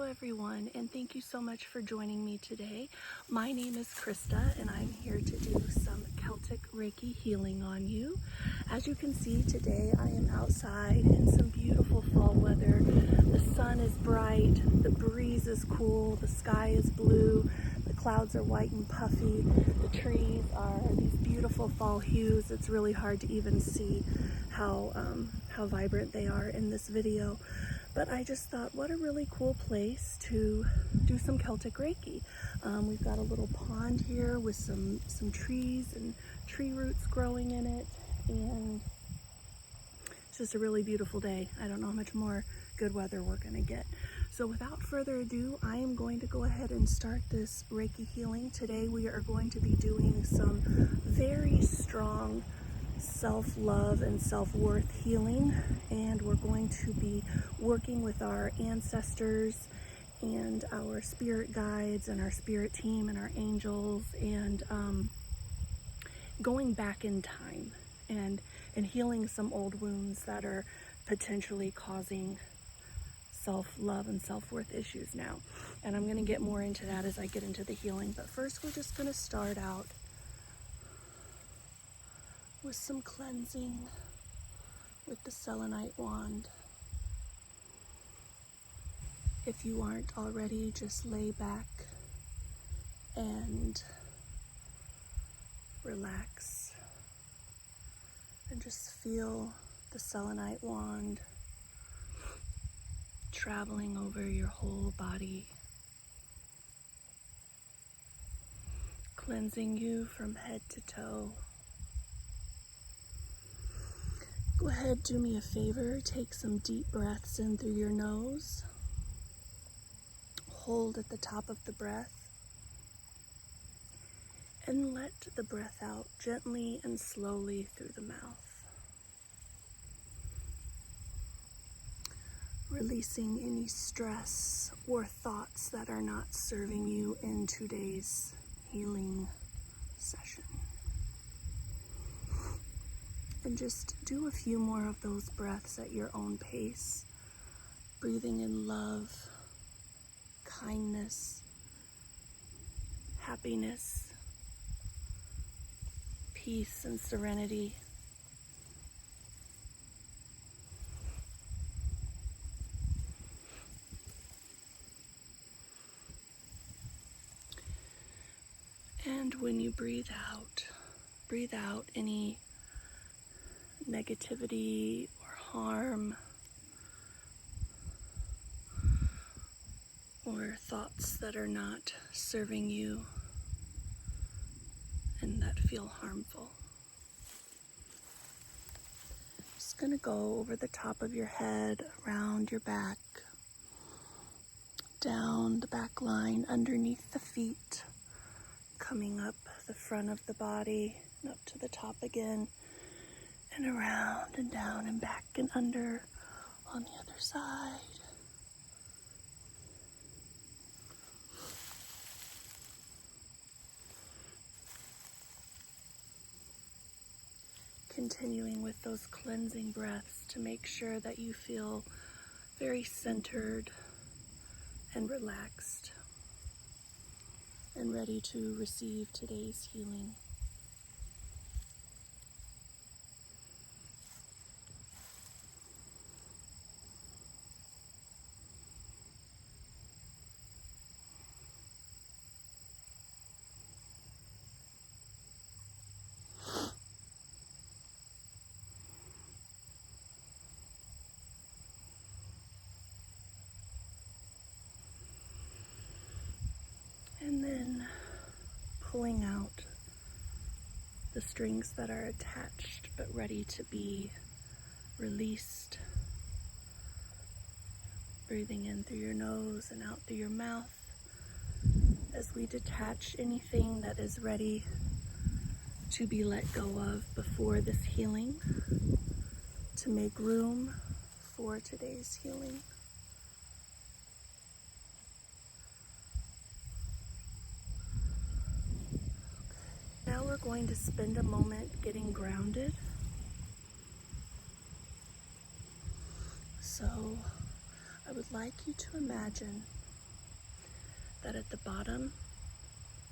everyone, and thank you so much for joining me today. My name is Krista, and I'm here to do some Celtic Reiki healing on you. As you can see today, I am outside in some beautiful fall weather. The sun is bright, the breeze is cool, the sky is blue, the clouds are white and puffy, the trees are these beautiful fall hues. It's really hard to even see how vibrant they are in this video. But I just thought, what a really cool place to do some Celtic Reiki. We've got a little pond here with some trees and tree roots growing in it, and it's just a really beautiful day. I don't know how much more good weather we're gonna get. So without further ado, I am going to go ahead and start this Reiki healing. Today we are going to be doing some very strong self-love and self-worth healing, and we're going to be working with our ancestors and our spirit guides and our spirit team and our angels, and going back in time and healing some old wounds that are potentially causing self-love and self-worth issues now. And I'm going to get more into that as I get into the healing, but first we're just going to start out with some cleansing with the selenite wand. If you aren't already, just lay back and relax and just feel the selenite wand traveling over your whole body, cleansing you from head to toe. Go ahead, do me a favor, take some deep breaths in through your nose. Hold at the top of the breath. And let the breath out gently and slowly through the mouth. Releasing any stress or thoughts that are not serving you in today's healing session. And just do a few more of those breaths at your own pace, breathing in love, kindness, happiness, peace, and serenity. And when you breathe out any negativity or harm or thoughts that are not serving you and that feel harmful. Just gonna go over the top of your head, around your back, down the back line, underneath the feet, coming up the front of the body and up to the top again, and around and down and back and under on the other side. Continuing with those cleansing breaths to make sure that you feel very centered and relaxed and ready to receive today's healing. And then pulling out the strings that are attached but ready to be released. Breathing in through your nose and out through your mouth as we detach anything that is ready to be let go of before this healing, to make room for today's healing. Now we're going to spend a moment getting grounded. So I would like you to imagine that at the bottom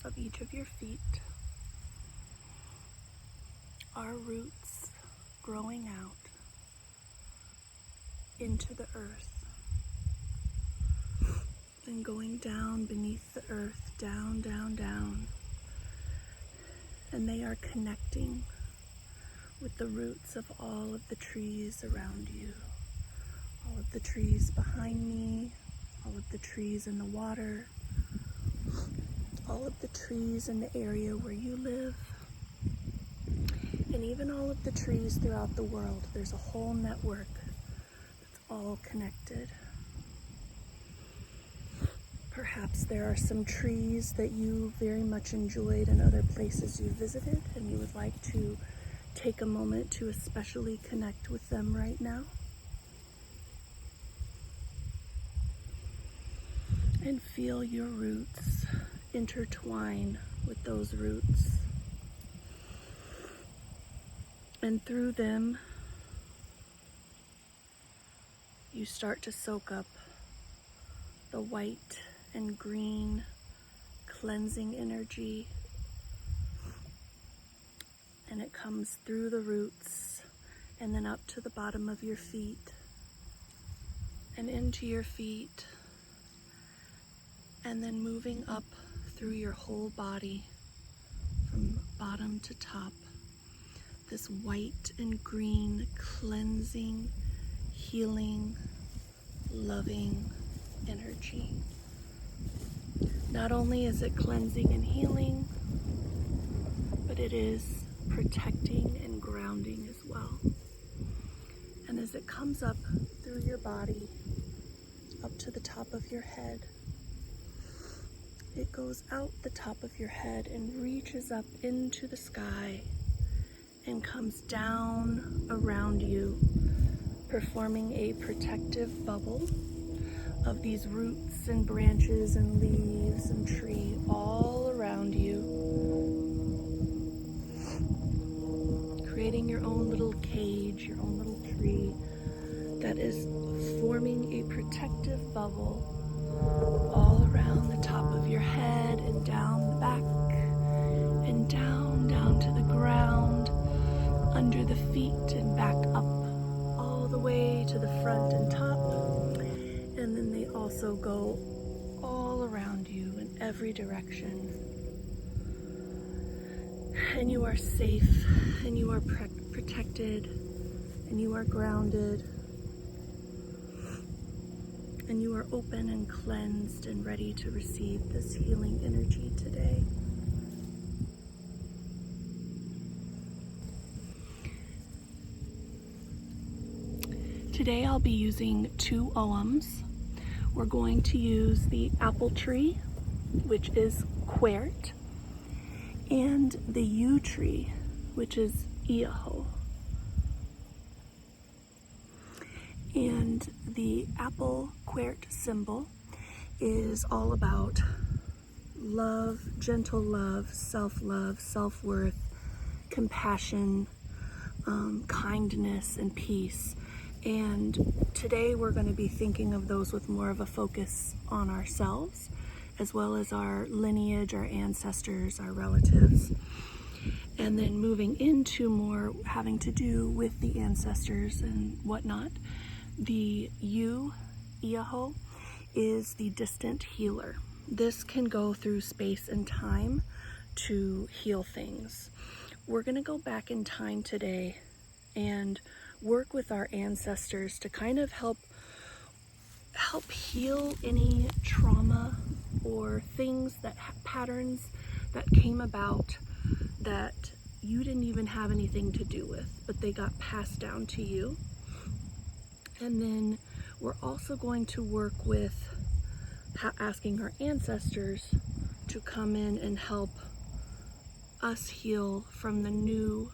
of each of your feet are roots growing out into the earth and going down beneath the earth, down, down, down. And they are connecting with the roots of all of the trees around you, all of the trees behind me, all of the trees in the water, all of the trees in the area where you live, and even all of the trees throughout the world. There's a whole network that's all connected. Perhaps there are some trees that you very much enjoyed in other places you visited, and you would like to take a moment to especially connect with them right now. And feel your roots intertwine with those roots. And through them, you start to soak up the white and green cleansing energy. And it comes through the roots and then up to the bottom of your feet and into your feet, and then moving up through your whole body from bottom to top. This white and green cleansing, healing, loving energy. Not only is it cleansing and healing, but it is protecting and grounding as well. And as it comes up through your body, up to the top of your head, it goes out the top of your head and reaches up into the sky and comes down around you, performing a protective bubble of these roots and branches and leaves and tree all around you, creating your own little cage, your own little tree that is forming a protective bubble all around the top of your head and down the back and down, down to the ground, under the feet and back up all the way to the front and top. And then they also go all around you in every direction. And you are safe, and you are protected, and you are grounded, and you are open and cleansed and ready to receive this healing energy today. Today I'll be using 2 oghams. We're going to use the apple tree, which is Quert, and the yew tree, which is Ioho. And the apple Quert symbol is all about love, gentle love, self-love, self-worth, compassion, kindness, and peace. And today we're going to be thinking of those with more of a focus on ourselves, as well as our lineage, our ancestors, our relatives. And then moving into more having to do with the ancestors and whatnot. The yew, Ioho, is the distant healer. This can go through space and time to heal things. We're going to go back in time today and work with our ancestors to kind of help heal any trauma or things that patterns that came about that you didn't even have anything to do with, but they got passed down to you. And then we're also going to work with asking our ancestors to come in and help us heal from the new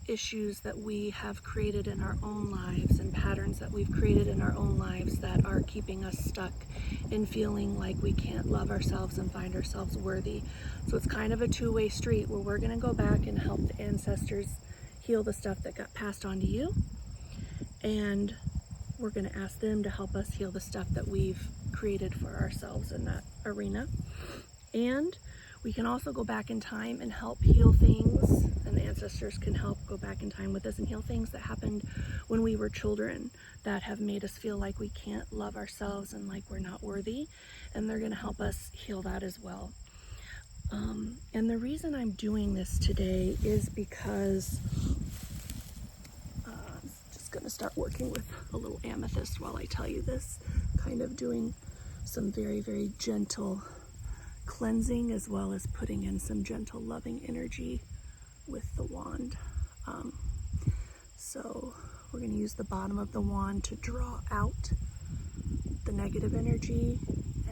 issues that we have created in our own lives and patterns that we've created in our own lives that are keeping us stuck in feeling like we can't love ourselves and find ourselves worthy. So it's kind of a two-way street where we're going to go back and help the ancestors heal the stuff that got passed on to you, and we're going to ask them to help us heal the stuff that we've created for ourselves in that arena. And we can also go back in time and help heal things, and the ancestors can help go back in time with us and heal things that happened when we were children that have made us feel like we can't love ourselves and like we're not worthy, and they're going to help us heal that as well. And the reason I'm doing this today is because I'm just going to start working with a little amethyst while I tell you this, kind of doing some very, very gentle cleansing, as well as putting in some gentle loving energy with the wand. So we're going to use the bottom of the wand to draw out the negative energy,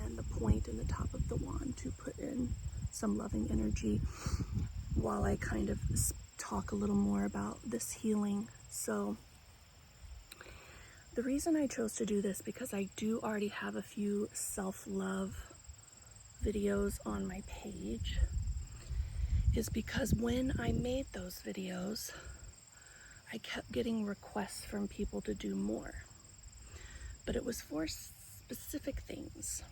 and the point in the top of the wand to put in some loving energy, while I kind of talk a little more about this healing. So the reason I chose to do this, because I do already have a few self-love videos on my page, is because when I made those videos, I kept getting requests from people to do more, but it was for specific things.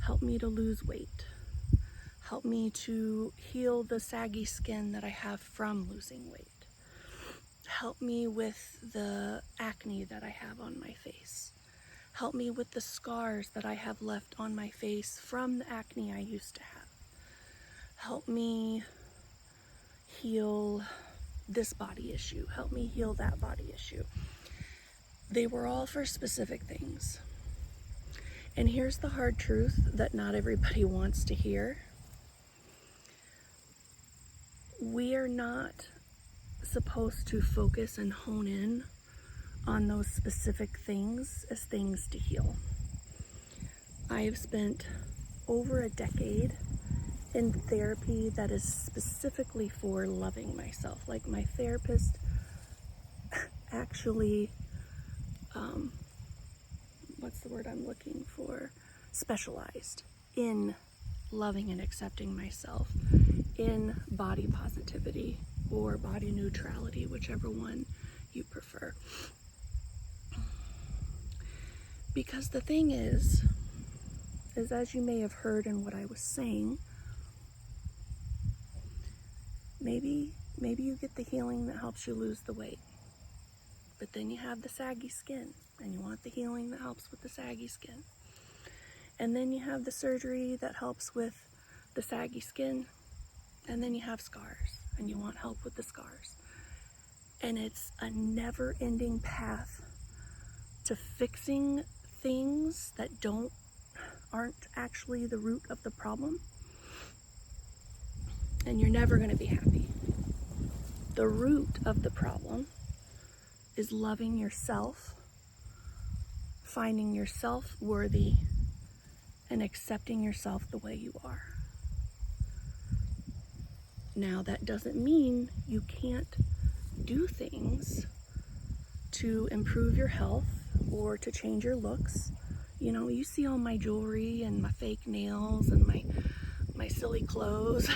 Help me to lose weight. Help me to heal the saggy skin that I have from losing weight. Help me with the acne that I have on my face. Help me with the scars that I have left on my face from the acne I used to have. Help me heal this body issue. Help me heal that body issue. They were all for specific things. And here's the hard truth that not everybody wants to hear. We are not supposed to focus and hone in on those specific things as things to heal. I have spent over a decade in therapy that is specifically for loving myself. Like, my therapist actually, what's the word I'm looking for? Specialized in loving and accepting myself, in body positivity or body neutrality, whichever one you prefer. Because the thing is as you may have heard in what I was saying, maybe you get the healing that helps you lose the weight, but then you have the saggy skin, and you want the healing that helps with the saggy skin. And then you have the surgery that helps with the saggy skin, and then you have scars, and you want help with the scars. And it's a never-ending path to fixing things that aren't actually the root of the problem, and you're never going to be happy. The root of the problem is loving yourself, finding yourself worthy, and accepting yourself the way you are. Now, that doesn't mean you can't do things to improve your health or to change your looks. You know, you see all my jewelry and my fake nails and my silly clothes,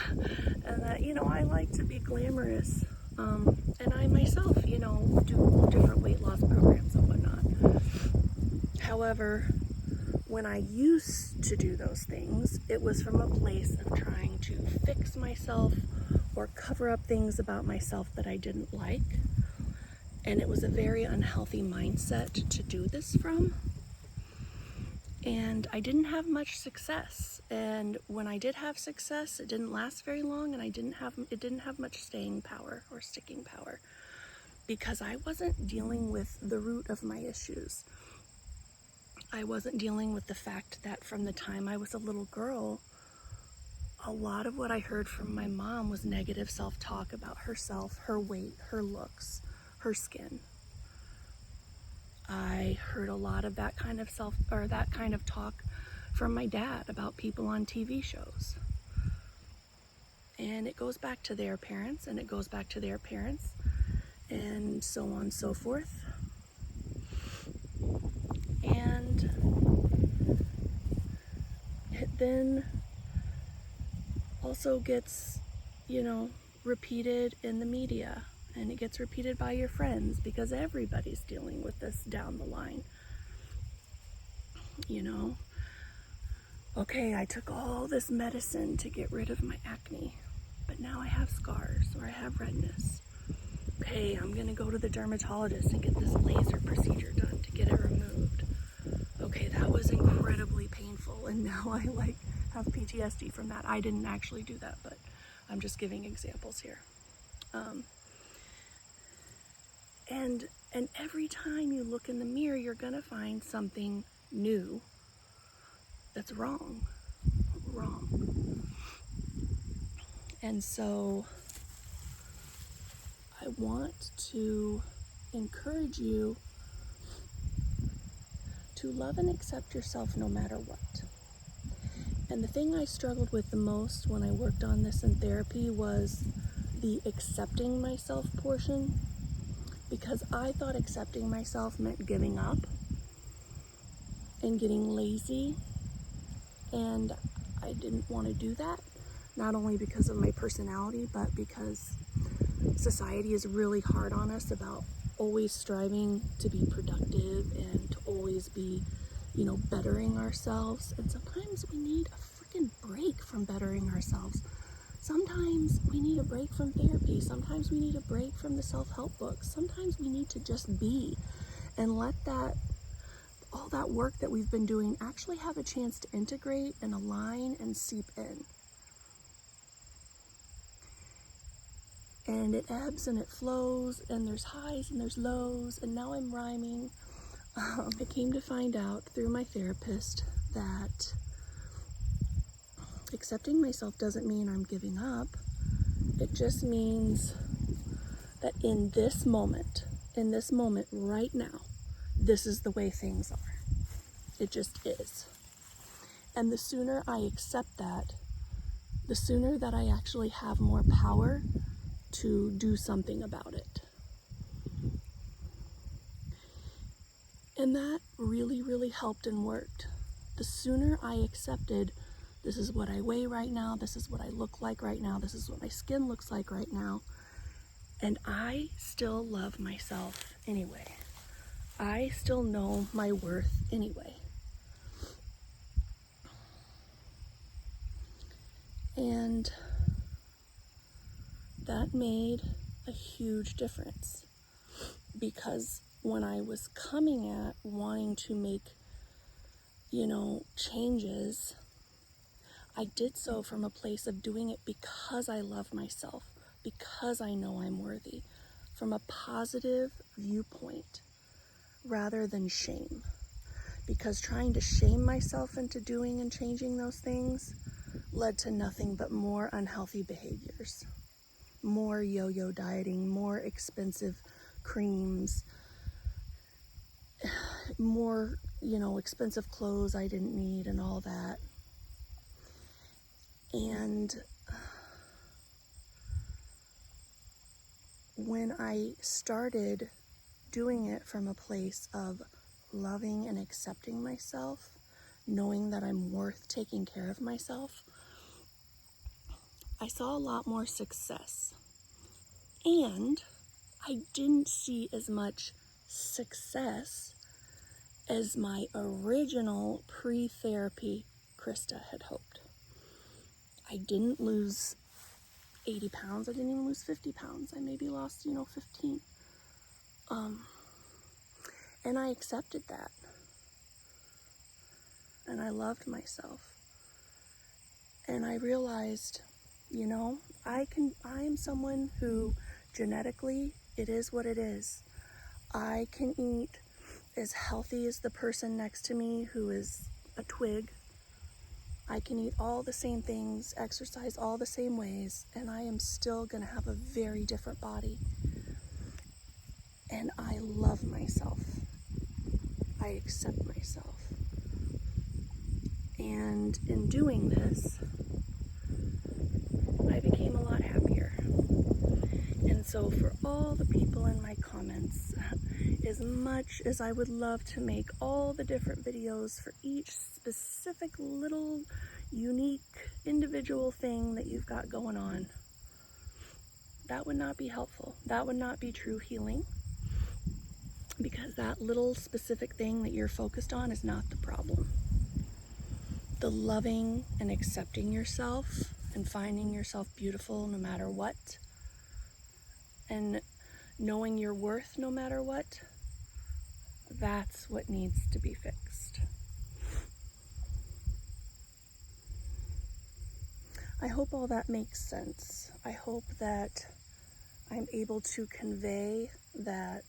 and that, you know, I like to be glamorous. And I myself, you know, do different weight loss programs and whatnot. However, when I used to do those things, it was from a place of trying to fix myself or cover up things about myself that I didn't like. And it was a very unhealthy mindset to do this from. And I didn't have much success. And when I did have success, it didn't last very long, and it didn't have much staying power or sticking power, because I wasn't dealing with the root of my issues. I wasn't dealing with the fact that from the time I was a little girl, a lot of what I heard from my mom was negative self-talk about herself, her weight, her looks, her skin. I heard a lot of that kind of talk from my dad about people on TV shows. And it goes back to their parents, and it goes back to their parents, and so on and so forth. And it then also gets, you know, repeated in the media and it gets repeated by your friends, because everybody's dealing with this down the line. You know, okay, I took all this medicine to get rid of my acne, but now I have scars or I have redness. Okay, I'm gonna go to the dermatologist and get this laser procedure done to get it removed. Okay, that was incredibly painful, and now I have PTSD from that. I didn't actually do that, but I'm just giving examples here. And every time you look in the mirror, you're gonna find something new that's wrong. And so I want to encourage you to love and accept yourself no matter what. And the thing I struggled with the most when I worked on this in therapy was the accepting myself portion, because I thought accepting myself meant giving up and getting lazy, and I didn't want to do that, not only because of my personality, but because society is really hard on us about always striving to be productive and to always be, bettering ourselves. And sometimes we need a freaking break from bettering ourselves. Sometimes we need a break from therapy. Sometimes we need a break from the self-help books. Sometimes we need to just be and let all that work that we've been doing actually have a chance to integrate and align and seep in. And it ebbs and it flows, and there's highs and there's lows, and now I'm rhyming. I came to find out through my therapist that accepting myself doesn't mean I'm giving up. It just means that in this moment right now, this is the way things are. It just is. And the sooner I accept that, the sooner that I actually have more power to do something about it. And that really, really helped and worked. The sooner I accepted, this is what I weigh right now, this is what I look like right now, this is what my skin looks like right now, and I still love myself anyway. I still know my worth anyway. And that made a huge difference, because when I was coming at wanting to make, changes, I did so from a place of doing it because I love myself, because I know I'm worthy, from a positive viewpoint rather than shame. Because trying to shame myself into doing and changing those things led to nothing but more unhealthy behaviors, more yo-yo dieting, more expensive creams, more, expensive clothes I didn't need and all that. And when I started doing it from a place of loving and accepting myself, knowing that I'm worth taking care of myself, I saw a lot more success. And I didn't see as much success as my original pre-therapy Krista had hoped. I didn't lose 80 pounds. I didn't even lose 50 pounds. I maybe lost, 15. And I accepted that. And I loved myself. And I realized, I am someone who genetically, it is what it is. I can eat as healthy as the person next to me who is a twig. I can eat all the same things, exercise all the same ways, and I am still going to have a very different body. And I love myself. I accept myself. And in doing this, I became a lot happier. And so for all the people in my comments, as much as I would love to make all the different videos for each specific little unique individual thing that you've got going on, that would not be helpful. That would not be true healing, because that little specific thing that you're focused on is not the problem. The loving and accepting yourself and finding yourself beautiful no matter what, and knowing your worth no matter what, that's what needs to be fixed. I hope all that makes sense. I hope that I'm able to convey that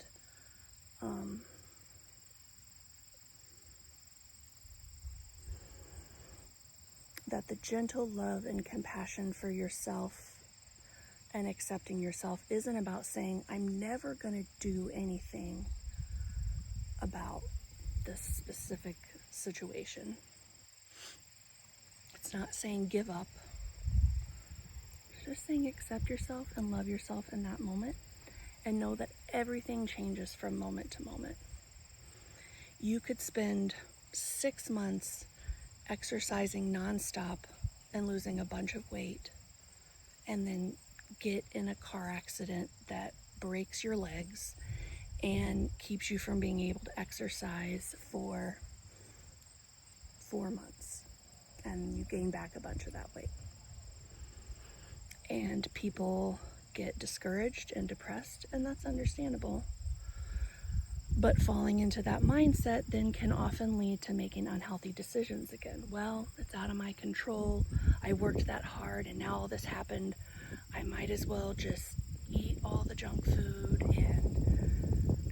that the gentle love and compassion for yourself and accepting yourself isn't about saying, I'm never going to do anything about this specific situation. It's not saying give up. It's just saying accept yourself and love yourself in that moment, and know that everything changes from moment to moment. You could spend 6 months exercising nonstop and losing a bunch of weight, and then get in a car accident that breaks your legs and keeps you from being able to exercise for 4 months, and you gain back a bunch of that weight. And people get discouraged and depressed, and that's understandable. But falling into that mindset then can often lead to making unhealthy decisions again. Well, it's out of my control. I worked that hard and now all this happened. I might as well just eat all the junk food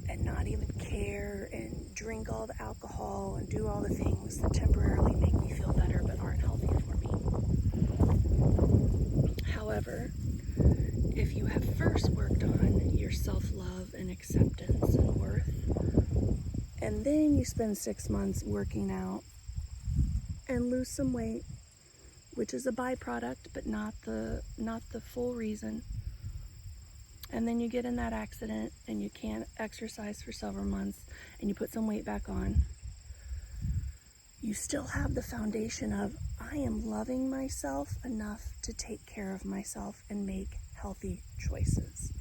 and not even care, and drink all the alcohol and do all the things that temporarily make me feel better but aren't healthy for me. However, if you have first worked on your self-love and acceptance and worth, and then you spend 6 months working out and lose some weight, which is a byproduct but not the full reason, and then you get in that accident and you can't exercise for several months and you put some weight back on, you still have the foundation of, I am loving myself enough to take care of myself and make healthy choices.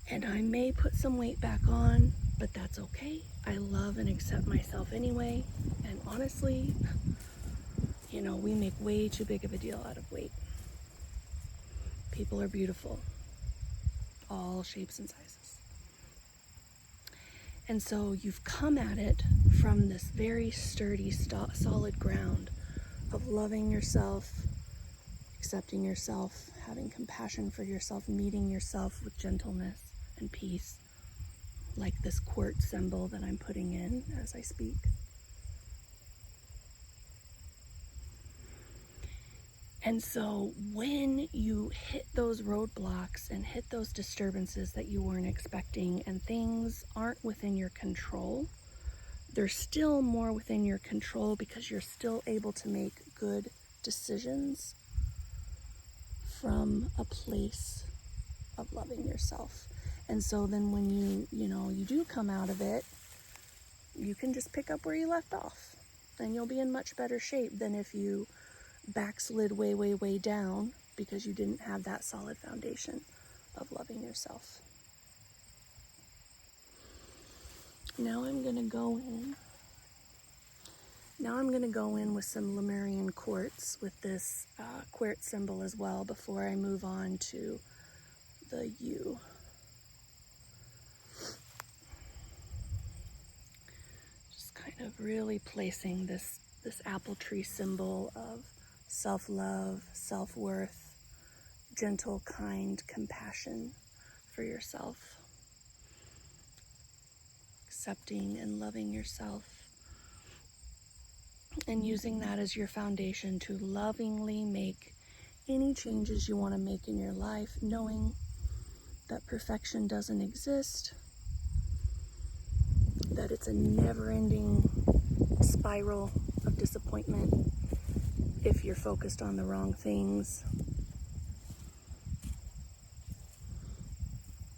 And I may put some weight back on, but that's okay. I love and accept myself anyway. And honestly, we make way too big of a deal out of weight. People are beautiful, all shapes and sizes. And so you've come at it from this very sturdy, solid ground of loving yourself, accepting yourself, having compassion for yourself, meeting yourself with gentleness and peace, like this quartz symbol that I'm putting in as I speak. And so when you hit those roadblocks and hit those disturbances that you weren't expecting, and things aren't within your control, they're still more within your control because you're still able to make good decisions from a place of loving yourself. And so then when you do come out of it, you can just pick up where you left off, and you'll be in much better shape than if you backslid way, way, way down because you didn't have that solid foundation of loving yourself. Now I'm going to go in with some Lemurian quartz with this quartz symbol as well before I move on to the U. Just kind of really placing this apple tree symbol of self-love, self-worth, gentle, kind compassion for yourself, accepting and loving yourself, and using that as your foundation to lovingly make any changes you want to make in your life, knowing that perfection doesn't exist, that it's a never-ending spiral of disappointment if you're focused on the wrong things,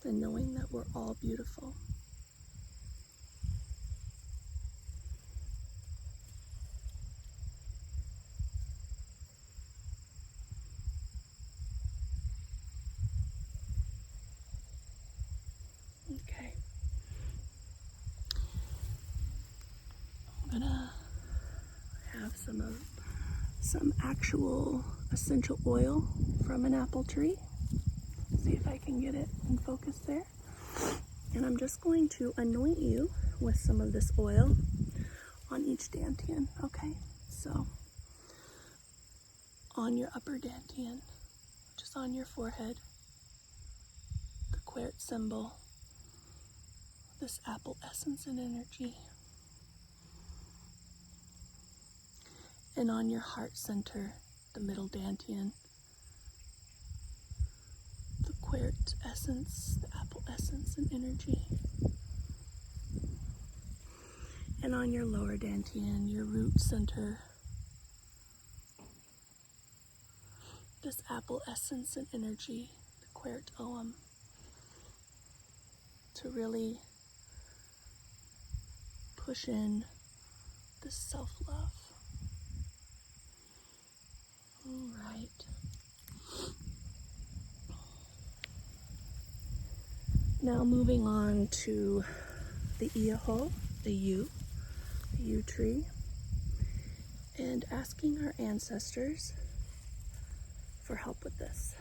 and knowing that we're all beautiful. Okay. I'm gonna have some actual essential oil from an apple tree. See if I can get it in focus there. And I'm just going to anoint you with some of this oil on each dantian, okay? So, on your upper dantian, just on your forehead, the quartz symbol, this apple essence and energy. And on your heart center, the middle dantian, the quartz essence, the apple essence and energy. And on your lower dantian, your root center, this apple essence and energy, the quartz ogham, to really push in this self-love. All right. Now moving on to the Ioho, the yew tree, and asking our ancestors for help with this.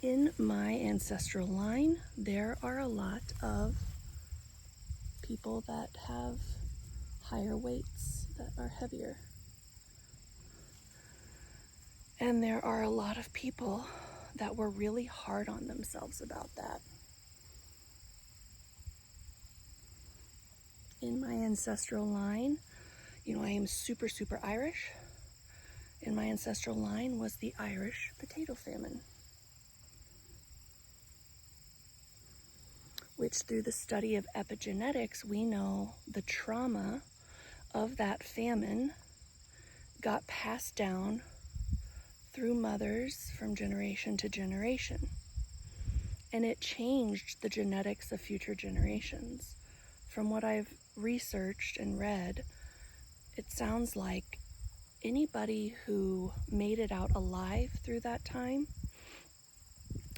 In my ancestral line, there are a lot of people that have higher weights, that are heavier. And there are a lot of people that were really hard on themselves about that. In my ancestral line, I am super, super Irish. In my ancestral line was the Irish potato famine, which through the study of epigenetics, we know the trauma of that famine got passed down through mothers from generation to generation. And it changed the genetics of future generations. From what I've researched and read, it sounds like anybody who made it out alive through that time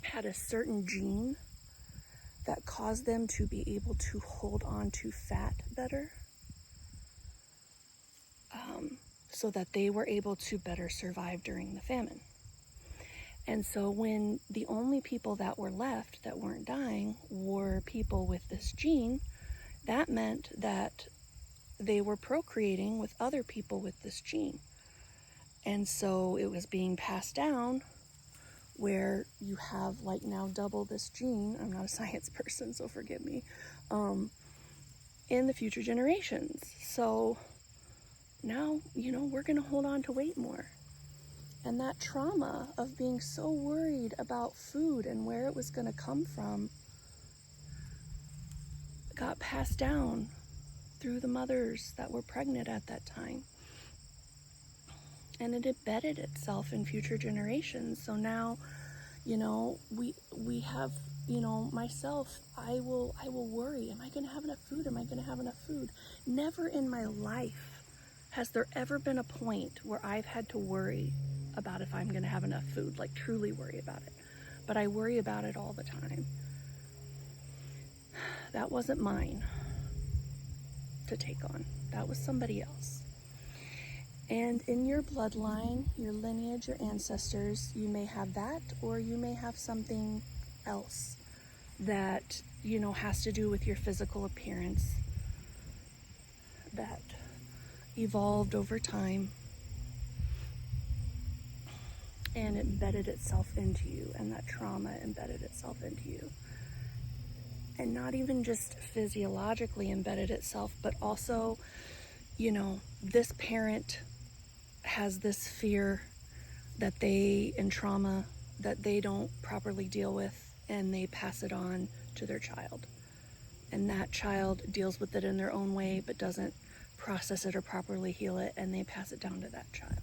had a certain gene that caused them to be able to hold on to fat better, so that they were able to better survive during the famine. And so when the only people that were left that weren't dying were people with this gene, that meant that they were procreating with other people with this gene. And so it was being passed down where you have like now double this gene. I'm not a science person, so forgive me. In the future generations. So now, we're going to hold on to weight more. And that trauma of being so worried about food and where it was going to come from got passed down through the mothers that were pregnant at that time. And it embedded itself in future generations. So now, we have, myself, I will worry. Am I going to have enough food? Am I going to have enough food? Never in my life has there ever been a point where I've had to worry about if I'm going to have enough food, like truly worry about it. But I worry about it all the time. That wasn't mine to take on. That was somebody else. And in your bloodline, your lineage, your ancestors, you may have that, or you may have something else that, has to do with your physical appearance that evolved over time and embedded itself into you, and that trauma embedded itself into you. And not even just physiologically embedded itself, but also, this parent has this fear that in trauma that they don't properly deal with, and they pass it on to their child. And that child deals with it in their own way, but doesn't process it or properly heal it, and they pass it down to that child.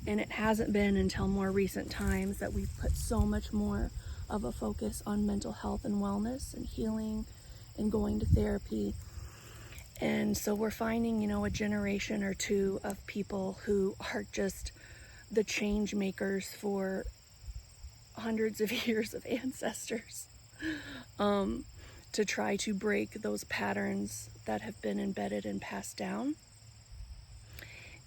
And it hasn't been until more recent times that we've put so much more of a focus on mental health and wellness and healing and going to therapy. And so we're finding, a generation or two of people who are just the change makers for hundreds of years of ancestors to try to break those patterns that have been embedded and passed down,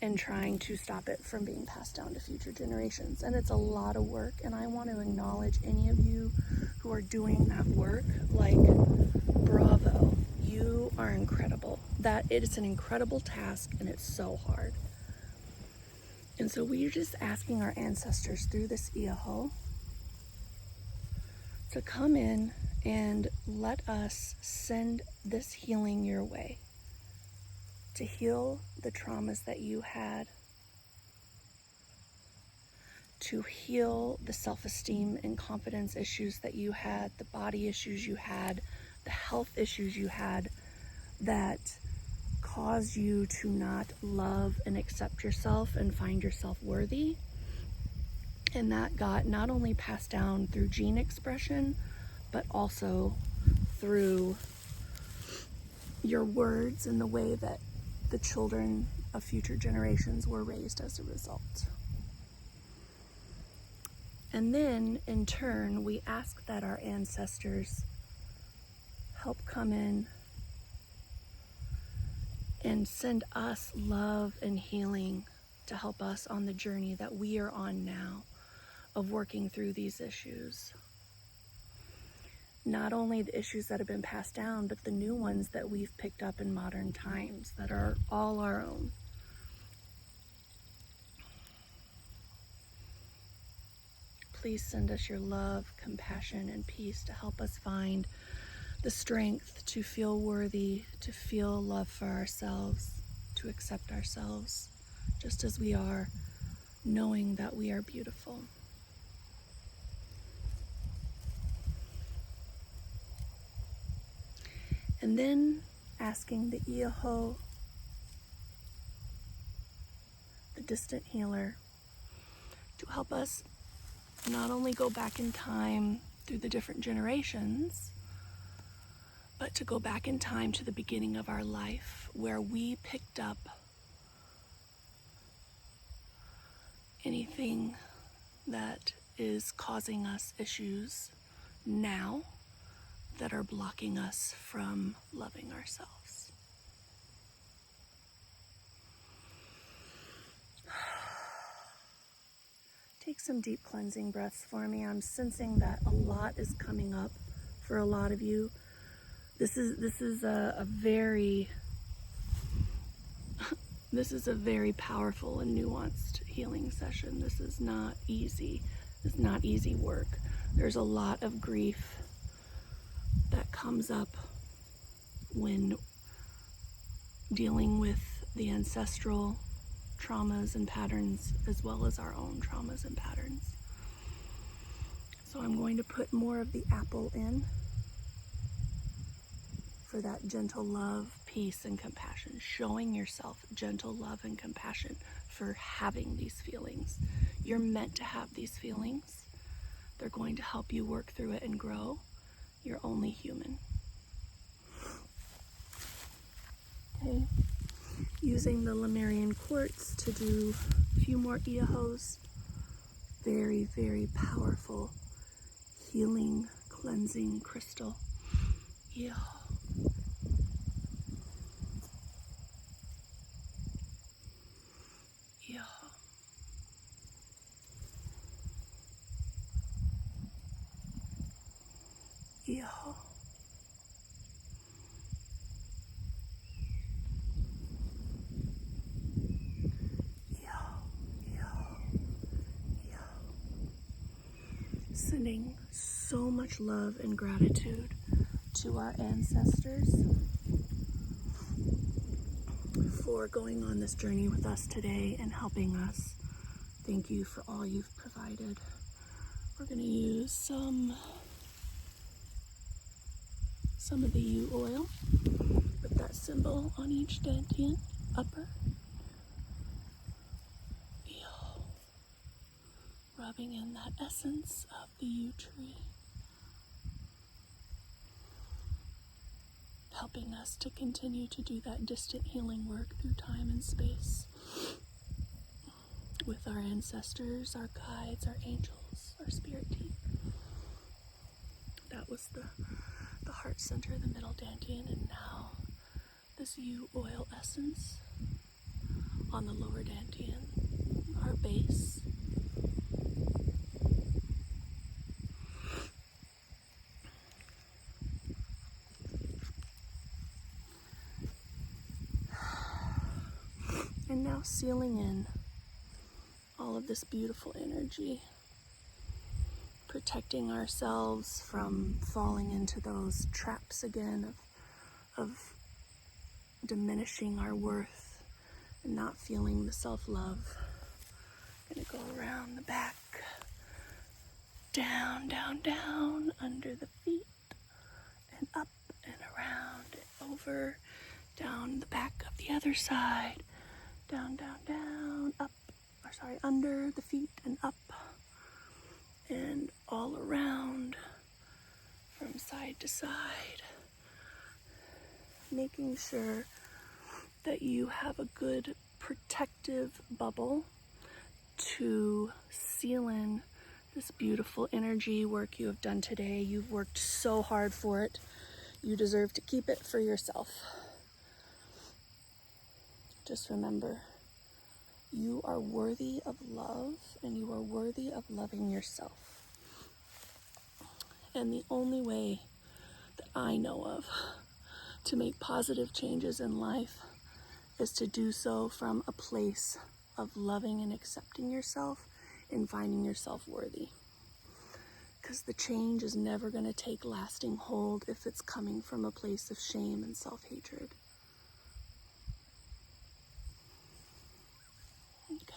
and trying to stop it from being passed down to future generations. And it's a lot of work, and I want to acknowledge any of you who are doing that work. Like, bravo, you are incredible. That it is an incredible task, and it's so hard. And so we're just asking our ancestors through this Ioho to come in and let us send this healing your way, to heal the traumas that you had, to heal the self-esteem and confidence issues that you had, the body issues you had, the health issues you had that caused you to not love and accept yourself and find yourself worthy. And that got not only passed down through gene expression, but also through your words and the way that the children of future generations were raised as a result. And then, in turn, we ask that our ancestors help come in and send us love and healing to help us on the journey that we are on now of working through these issues. Not only the issues that have been passed down, but the new ones that we've picked up in modern times that are all our own. Please send us your love, compassion, and peace to help us find the strength to feel worthy, to feel love for ourselves, to accept ourselves just as we are, knowing that we are beautiful. And then asking the Ioho, the distant healer, to help us not only go back in time through the different generations, but to go back in time to the beginning of our life, where we picked up anything that is causing us issues now that are blocking us from loving ourselves. Take some deep cleansing breaths for me. I'm sensing that a lot is coming up for a lot of you. This is a very powerful and nuanced healing session. This is not easy. It's not easy work. There's a lot of grief that comes up when dealing with the ancestral traumas and patterns, as well as our own traumas and patterns. So I'm going to put more of the apple in for that gentle love, peace, and compassion. Showing yourself gentle love and compassion for having these feelings. You're meant to have these feelings. They're going to help you work through it and grow. You're only human. Okay. Using the Lemurian quartz to do a few more Iahos. Very, very powerful healing, cleansing crystal. Ioho. Ioho. Ioho. Sending so much love and gratitude to our ancestors for going on this journey with us today and helping us. Thank you for all you've provided. We're going to use some of the U oil with that symbol on each dantian upper. Rubbing in that essence of the yew tree, helping us to continue to do that distant healing work through time and space with our ancestors, our guides, our angels, our spirit team. that was the heart center, the middle dantian, and now this yew oil essence on the lower dantian, our base. And now sealing in all of this beautiful energy, protecting ourselves from falling into those traps again of diminishing our worth and not feeling the self-love. Gonna go around the back, down, down, down, under the feet, and up and around and over, down the back of the other side, down, down, down, up, under the feet and up, and all around from side to side, making sure that you have a good protective bubble to seal in this beautiful energy work you have done today. You've worked so hard for it. You deserve to keep it for yourself. Just remember, you are worthy of love, and you are worthy of loving yourself. And the only way that I know of to make positive changes in life is to do so from a place of loving and accepting yourself and finding yourself worthy. Because the change is never going to take lasting hold if it's coming from a place of shame and self-hatred. Okay.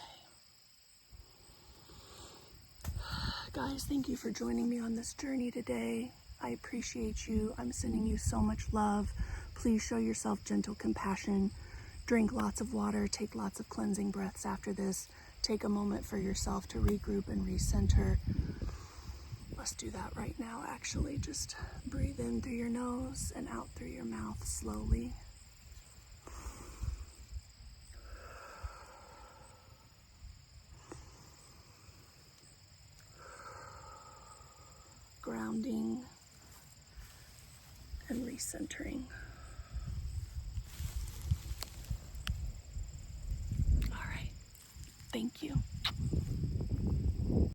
Guys, thank you for joining me on this journey today. I appreciate you. I'm sending you so much love. Please show yourself gentle compassion. Drink lots of water. Take lots of cleansing breaths after this. Take a moment for yourself to regroup and recenter. Let's do that right now, actually. Just breathe in through your nose and out through your mouth slowly. Grounding and recentering. All right. Thank you.